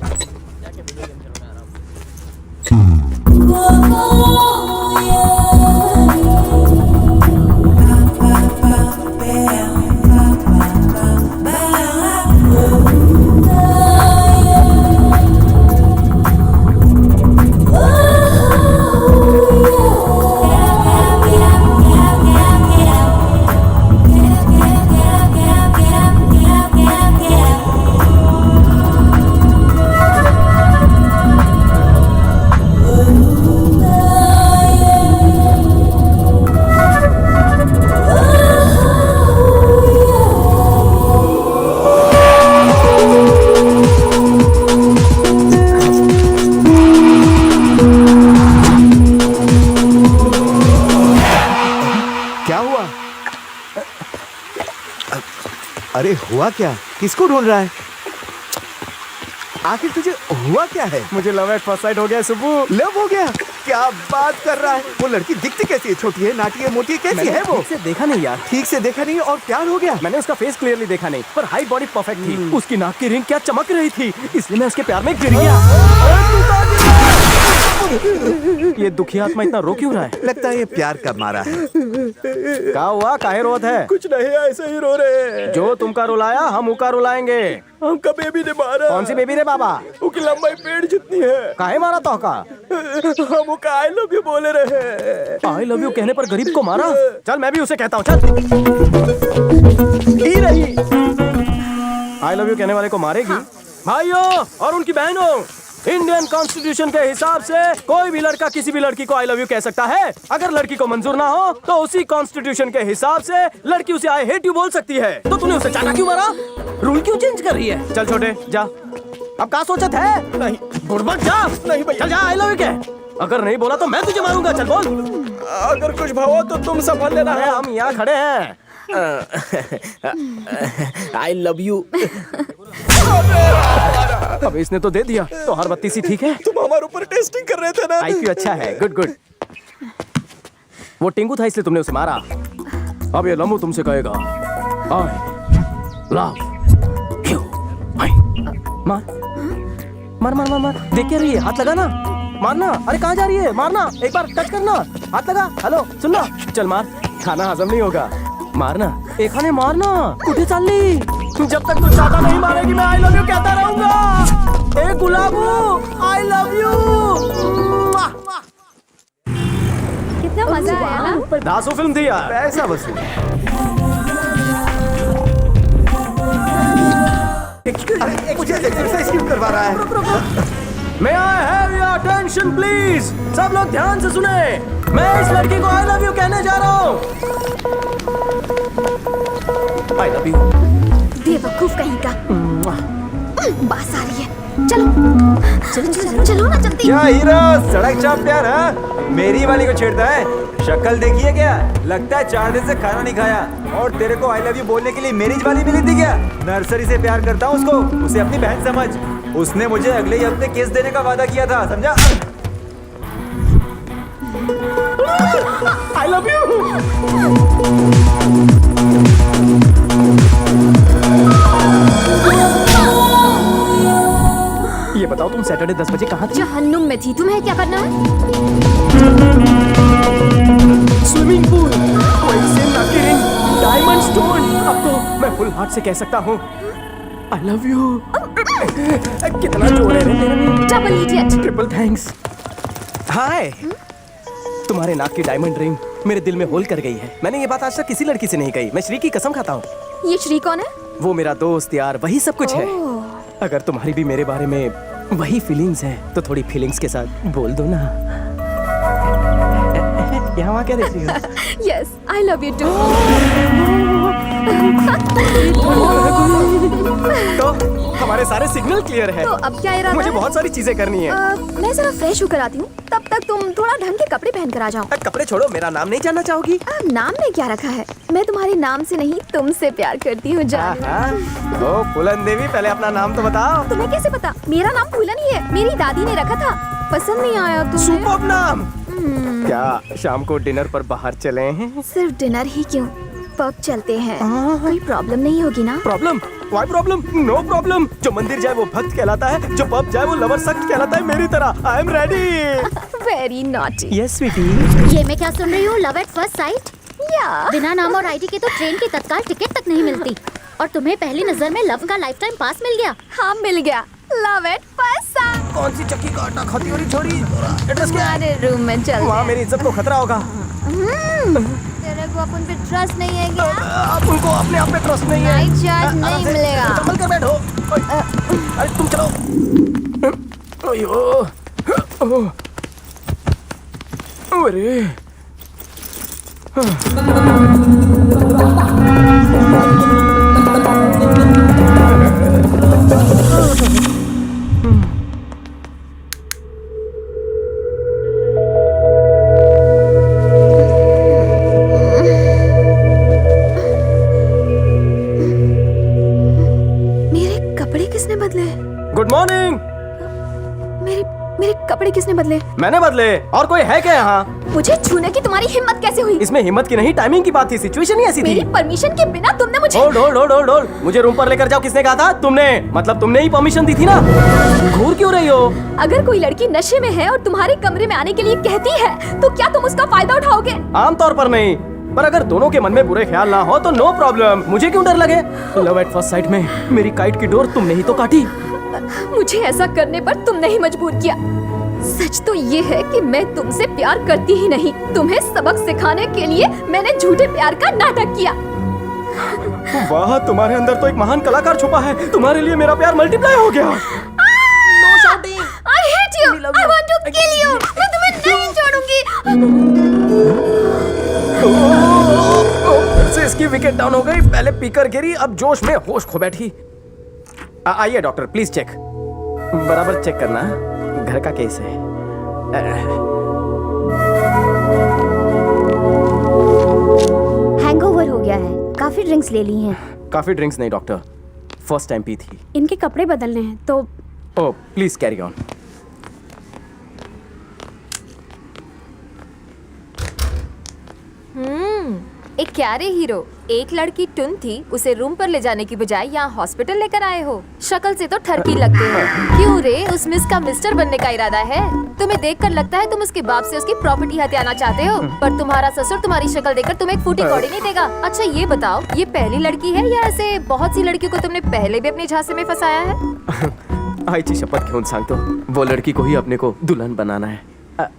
जाके video game खेलो मैं आ रहा हूँ। अरे हुआ क्या? किसको ढूंढ रहा है? आखिर तुझे हुआ क्या है? मुझे लव एट फर्स्ट साइट हो गया सुबू। लव हो गया? क्या बात कर रहा है? वो लड़की दिखती कैसी है? छोटी है, नाटी है, मोटी है, कैसी है वो? ठीक से देखा नहीं यार। ठीक से देखा नहीं और प्यार हो गया? मैंने उसका फेस क्लियरली देखा नहीं, पर हाइट बॉडी परफेक्ट थी। उसकी नाक की रिंग क्या चमक रही थी, इसलिए मैं उसके प्यार में गिर गया। ये दुखी आत्मा इतना रो क्यों रहा है? लगता है ये प्यार का मारा है। क्या हुआ? काहे रोत है? कुछ नहीं, ऐसे ही रो रहे हैं। जो तुमका रुलाया हम उका रुलाएंगे। हमका बेबी ने मारा। कौन सी बेबी रे बाबा? उसकी लंबाई पेड़ जितनी है। काहे मारा तो का? हम उसका आई लव यू बोले रहे। आई लव यू कहने पर गरीब को मारा? चल मैं भी उसे कहता हूँ, चल। ही रही आई लव यू कहने वाले को मारेगी। भाइयों और उनकी बहनों, इंडियन कॉन्स्टिट्यूशन के हिसाब से कोई भी लड़का किसी भी लड़की को आई लव यू कह सकता है। अगर लड़की को मंजूर ना हो तो उसी कॉन्स्टिट्यूशन के हिसाब से लड़की उसे आई हेट यू बोल सकती है। तो तूने उसे चाटा क्यों मारा? रूल क्यों चेंज कर रही है? चल छोटे जा। अब क्या सोचत है? नहीं गुड़बक जा। नहीं भैया। चल जा, आई लव यू कह। अगर नहीं बोला तो मैं तुझे मारूंगा। चल बोल। अगर कुछ भाव तो तुम संभाल लेना अरे है। हम यहाँ खड़े हैं। आई लव यू। अब इसने तो दे दिया, तो हर बत्ती सी ठीक है। तुम हमारे ऊपर टेस्टिंग कर रहे थे ना। आईक्यू अच्छा है, गुड गुड। वो टिंगू था इसलिए तुमने उसे मारा। अब ये लम्बू तुमसे कहेगा आई लव यू। मार मार मार मार मार। देख क्या रही है? हाथ लगा ना, मारना। अरे कहाँ जा रही है? मारना, एक बार टच करना, हाथ लगा। हेलो सुनना, चल मार, खाना हजम नहीं होगा। मारना एक खाने, मारना। कुठे चालली? जब तक तू चाटा नहीं मारेगी मैं आई लव यू कहता रहूंगा। ए गुलाबू, आई लव यू। कितना मजा आया ना? दासू फिल्म थी यार। पैसा वसूल। मुझे एक्सरसाइज क्यों करवा रहा है? May I have your attention please? सब लोग ध्यान से सुने। मैं इस लड़की को आई लव यू कहने जा रहा हूँ। आई लव यू। बेवकूफ कहीं का। बास आ रही है। चलो चलो चलो चलो ना जल्दी। क्या हीरो सड़क चाप प्यार है? मेरी वाली को छेड़ता है? शक्ल देखिए क्या? लगता है 4 दिन से खाना नहीं खाया। और तेरे को आई लव यू बोलने के लिए मेरी वाली मिली थी क्या? नर्सरी से प्यार करता हूँ उसको, उसे अपनी बहन समझ। उसने मुझे अगले ही हफ्ते केस देने का वादा किया था, समझा? आई लव यू। ये बताओ तुम सैटरडे 10 बजे कहाँ थी? जहन्नुम में थी। तुम्हें क्या करना है? Swimming pool, diamond stone. अब तो मैं फुल हार्ट से कह सकता हूँ आई लव यू। कितना जोर है रे तेरे में। Double idiot. Triple thanks. Hi. तुम्हारे नाक की डायमंड रिंग मेरे दिल में होल कर गई है। मैंने ये बात आज तक किसी लड़की से नहीं कही। मैं श्री की कसम खाता हूँ। ये श्री कौन है? वो मेरा दोस्त यार, वही सब कुछ है। अगर तुम्हारी भी मेरे बारे में वही फीलिंग्स है तो थोड़ी फीलिंग्स के साथ बोल दो ना। यहाँ वहाँ क्या देख रही हो? Yes I love you too. तो हमारे सारे सिग्नल क्लियर है। तो अब क्या इरादा मुझे है? बहुत सारी चीजें करनी है। मैं जरा फ्रेश होकर आती हूँ, तब तक तुम थोड़ा ढंग के कपड़े पहन कर आ जाओ। कपड़े छोड़ो, मेरा नाम नहीं जानना चाहोगी? नाम में क्या रखा है? मैं तुम्हारे नाम से नहीं तुमसे प्यार करती हूँ जानू। ओ फूलन देवी, पहले अपना नाम तो बताओ। तुम्हें कैसे पता? मेरा नाम फूलन ही है, मेरी दादी ने रखा था। पसंद नहीं आया तुम्हें? सुपर्ब नाम। क्या शाम को डिनर पर बाहर चले हैं? सिर्फ डिनर ही क्यों, पब चलते हैं। कोई प्रॉब्लम नहीं होगी ना? Problem? Why problem? No problem. जो मंदिर जाए वो भक्त कहलाता है, जो पब जाए वो लवर सख्त कहलाता है, मेरी तरह। I am ready. Very naughty. Yes sweetie. ये मैं क्या सुन रही हूँ? Love at first sight? या बिना नाम और आईडी के तो ट्रेन की तत्काल टिकट तक नहीं मिलती, और तुम्हें पहली नजर में लव का लाइफ टाइम पास मिल गया। हाँ, मिल गया। Love at first site. कौन सी चक्की का आटा खाती हो रही छोरी? एड्रेस क्या है? हमारे रूम में चल। वहाँ मेरी इज्जत को खतरा होगा। तेरे को अपन पे ट्रस्ट नहीं है क्या? आप उनको अपने आप पे ट्रस्ट नहीं है। नाइट चार्ज नहीं आराम से मिलेगा। संभल कर बैठो। अरे तुम चलो। अयो। अरे मेरे कपड़े किसने बदले? Good morning. मेरे मेरे कपड़े किसने बदले? मैंने बदले। और कोई है क्या यहाँ? मुझे छूने की तुम्हारी हिम्मत कैसे हुई? इसमें हिम्मत की नहीं, टाइमिंग की बात थी। सिचुएशन ही ऐसी थी। मेरी परमिशन के बिना तुमने मुझे। Hold hold hold hold hold. मुझे रूम पर लेकर जाओ किसने कहा था? तुमने। मतलब तुमने ही परमिशन दी थी ना। घूर क्यों रही हो? अगर कोई लड़की नशे में है और तुम्हारे कमरे में आने के लिए कहती है, तो क्या तुम उसका फायदा उठाओगे? आमतौर पर नहीं, पर अगर दोनों के मन में बुरे ख्याल ना हो तो नो प्रॉब्लम। मुझे क्यों डर लगे? लव एट फर्स्ट साइट में मेरी काइट की डोर तुमने ही तो काटी। मुझे ऐसा करने पर तुमने ही मजबूर किया। सच तो ये है कि मैं तुमसे प्यार करती ही नहीं। तुम्हें सबक सिखाने के लिए मैंने झूठे प्यार का नाटक किया। वाह, तुम्हारे अंदर तो एक महान कलाकार छुपा है। तुम्हारे लिए मेरा प्यार मल्टीप्लाई हो गया। No shouting! I hate you! I want to kill you! मैं तुम्हें नहीं छोड़ूंगी। फिर से इसकी विकेट डाउन हो गई। पहले पीकर गिरी, अब जोश में होश खो बैठी। आइए डॉक्टर, प्लीज चेक। बराबर चेक करना, घर का केस है। हैंगओवर हो गया है, काफी ड्रिंक्स ले ली हैं। काफी ड्रिंक्स नहीं डॉक्टर, फर्स्ट टाइम पी थी। इनके कपड़े बदलने हैं तो। Oh please carry on. एक क्या रे हीरो, एक लड़की टुन थी, उसे रूम पर ले जाने की बजाय यहाँ हॉस्पिटल लेकर आए हो। शक्ल से तो ठरकी लगते हो। क्यों रे, उस मिस का मिस्टर बनने का इरादा है? तुम्हें देखकर लगता है तुम उसके बाप से उसकी प्रॉपर्टी हथियाना चाहते हो, पर तुम्हारा ससुर तुम्हारी शक्ल देखकर तुम्हें एक फूटी कौड़ी नहीं देगा। अच्छा ये बताओ, ये पहली लड़की है या ऐसे बहुत सी लड़कियों को तुमने पहले भी अपने झांसे में फंसाया है? आईची शपथ घेऊन सांगतो, वो लड़की को ही अपने को दुल्हन बनाना है।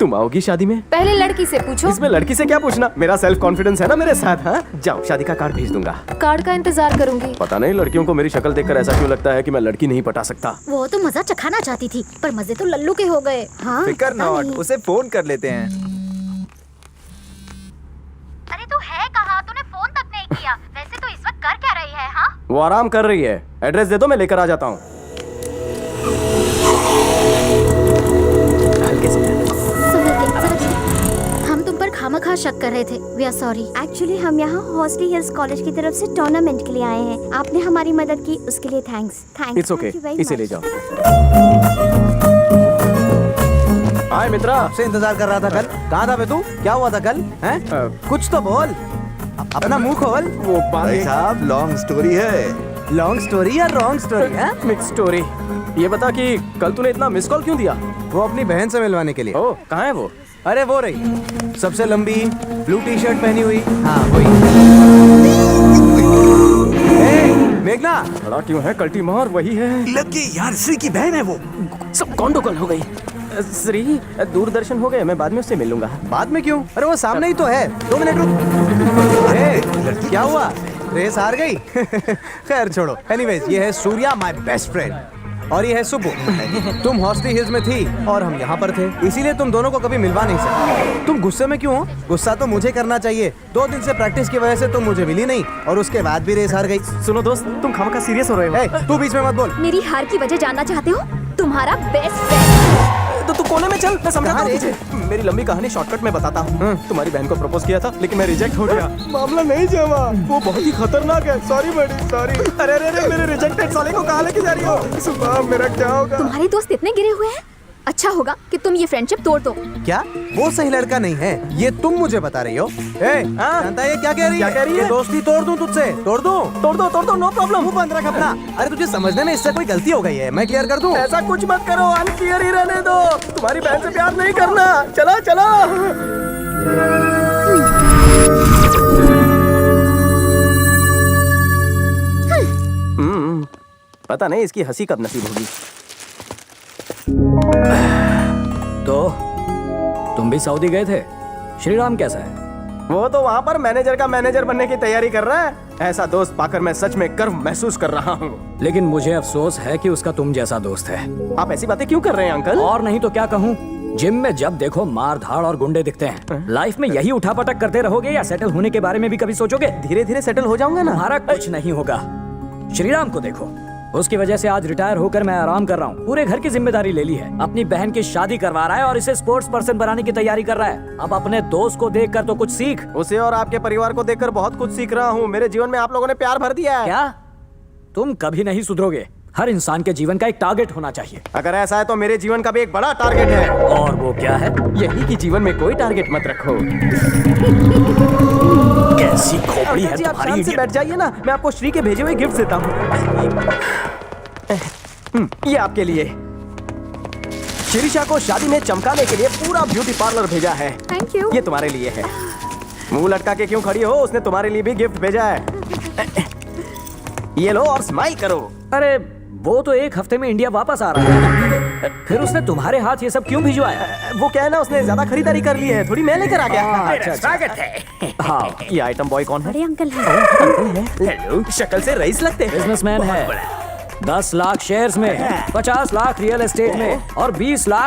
तुम आओगी शादी में? पहले लड़की से पूछो। इसमें लड़की से क्या पूछना, मेरा सेल्फ कॉन्फिडेंस है ना मेरे साथ। हाँ जाओ, शादी का कार्ड भेज दूंगा। कार्ड का इंतजार करूंगी। पता नहीं लड़कियों को मेरी शक्ल देखकर ऐसा क्यों लगता है कि मैं लड़की नहीं पटा सकता। वो तो मजा चखाना चाहती थी, पर मजे तो लल्लू के हो गए। हाँ, फिकर पता नॉट, नहीं। उसे फोन कर लेते हैं। अरे तू है कहाँ? तूने फोन तक नहीं किया। वैसे तो इस वक्त कर क्या रही है? हाँ, वो आराम कर रही है। एड्रेस दे दो, मैं लेकर आ जाता हूँ। हल्के से हम तुम पर खामखा शक कर रहे थे। We are sorry. एक्चुअली हम यहाँ हॉस्टली हिल्स कॉलेज की तरफ से टूर्नामेंट के लिए आए हैं। आपने हमारी मदद की, उसके लिए थैंक्स। इट्स ओके, इसे ले जाओ। हाय मित्रा, आपसे इंतजार कर रहा था कल। कहाँ था बे तू? क्या हुआ था कल? हैं? कुछ तो बोल, अपना मुंह खोल। वो भाई साहब लॉन्ग स्टोरी है। लॉन्ग स्टोरी या रॉन्ग स्टोरी है? Mix story. ये बता कि कल तूने इतना मिस कॉल क्यों दिया? वो अपनी बहन से मिलवाने के लिए। ओह, कहाँ है वो? अरे वो रही, सबसे लंबी, ब्लू टी शर्ट पहनी हुई। हाँ वही। मेघना, खड़ा क्यों है? कल्टी मार, वही है। लगी यार, श्री की बहन है वो। सब कॉन्डोकल हो गई। श्री, दूरदर्शन हो गए, मैं बाद में उससे मिलूंगा। बाद में क्यों? अरे वो सामने ही तो है। 2 मिनट रुक। क्या हुआ? रेस हार गई? खैर छोड़ो। एनीवेज, ये है सूर्या, माय बेस्ट फ्रेंड, और ये है सुबु। तुम हॉस्टली हिल्स में थी और हम यहाँ पर थे, इसीलिए तुम दोनों को कभी मिलवा नहीं सकते। तुम गुस्से में क्यों हो? गुस्सा तो मुझे करना चाहिए। 2 दिन से प्रैक्टिस की वजह से तुम मुझे मिली नहीं, और उसके बाद भी रेस हार गई। सुनो दोस्त, तुम खामखा सीरियस हो रहे हो। ए, तू बीच में मत बोल। मेरी हार की वजह जानना चाहते हो? तुम्हारा बेस्ट फ्रेंड। तो तू कोने में चल, मैं समझाता हूँ कहाँ तुझे। मेरी लंबी कहानी शॉर्टकट में बताता हूँ। तुम्हारी बहन को प्रपोज किया था, लेकिन मैं रिजेक्ट हो गया। मामला नहीं जमा, वो बहुत ही खतरनाक है। सॉरी बड़ी, सॉरी। अरे अरे अरे, मेरे रिजेक्टेड साले को कहाँ लेके जा रही हो? सुबह मेरा क्या होगा? तुम्हारे दोस्त इतने गिरे हुए हैं? अच्छा होगा कि तुम ये फ्रेंडशिप तोड़ दो। क्या वो सही लड़का नहीं है ये तुम मुझे बता रही हो? जानता है ये क्या कह रही है? क्या कह रही है? ये दोस्ती तोड़ दूं तुझसे? तोड़ दो नो प्रॉब्लम। मुंह बंद रख अपना। अरे तुझे समझने में इससे कोई गलती हो गई है, मैं क्लियर कर दूं। ऐसा कुछ मत करो, अनक्लियर ही रहने दो। तुम्हारी बहन से प्यार नहीं करना। चलो चलो। पता नहीं इसकी हंसी कब नसीब होगी। तो तुम भी सऊदी गए थे? श्रीराम कैसा है? वो तो वहाँ पर मैनेजर का मैनेजर बनने की तैयारी कर रहा है। ऐसा दोस्त पाकर मैं सच में गर्व महसूस कर रहा हूँ। लेकिन मुझे अफसोस है कि उसका तुम जैसा दोस्त है। आप ऐसी बातें क्यों कर रहे हैं अंकल? और नहीं तो क्या कहूँ, जिम में जब देखो मार धाड़ और गुंडे दिखते हैं। लाइफ में यही उठापटक करते रहोगे या सेटल होने के बारे में भी कभी सोचोगे? धीरे धीरे सेटल हो जाऊंगा ना। तुम्हारा कुछ नहीं होगा। श्रीराम को देखो, उसकी वजह से आज रिटायर होकर मैं आराम कर रहा हूँ। पूरे घर की जिम्मेदारी ले ली है, अपनी बहन की शादी करवा रहा है और इसे स्पोर्ट्स पर्सन बनाने की तैयारी कर रहा है। अब अपने दोस्त को देखकर तो कुछ सीख। उसे और आपके परिवार को देखकर बहुत कुछ सीख रहा हूँ। मेरे जीवन में आप लोगों ने प्यार भर दिया है। क्या तुम कभी नहीं सुधरोगे? हर इंसान के जीवन का एक टारगेट होना चाहिए। अगर ऐसा है तो मेरे जीवन का भी एक बड़ा टारगेट है। और वो क्या है? यही कि जीवन में कोई टारगेट मत रखो। कैसी खोपड़ी है जी, आप तुम्हारी शांत से idiot। बैठ जाइए ना, मैं आपको श्री के भेजे हुए गिफ्ट देता हूँ। ये आपके लिए। शिरीषा को शादी में चमकाने के लिए पूरा ब्यूटी पार्लर भेजा है। Thank you. ये तुम्हारे लिए है। मुंह लटका के क्यों खड़ी हो? उसने तुम्हारे लिए भी गिफ्ट भेजा है। ये लो और स्माइल करो। अरे वो तो एक हफ्ते में इंडिया वापस आ रहा है, फिर उसने तुम्हारे हाथ ये सब क्यों भिजवाया? वो क्या है ना, उसने ज्यादा खरीदारी कर ली है, थोड़ी मैं लेकर आ गया। अच्छा, स्वागत है। हाँ, ये आइटम बॉय कौन है? बड़े अंकल हैं। हेलो, शक्ल से रईस लगते हैं। बिजनेसमैन है। 10 लाख शेयर्स में, 50 लाख रियल एस्टेट में और 20 लाख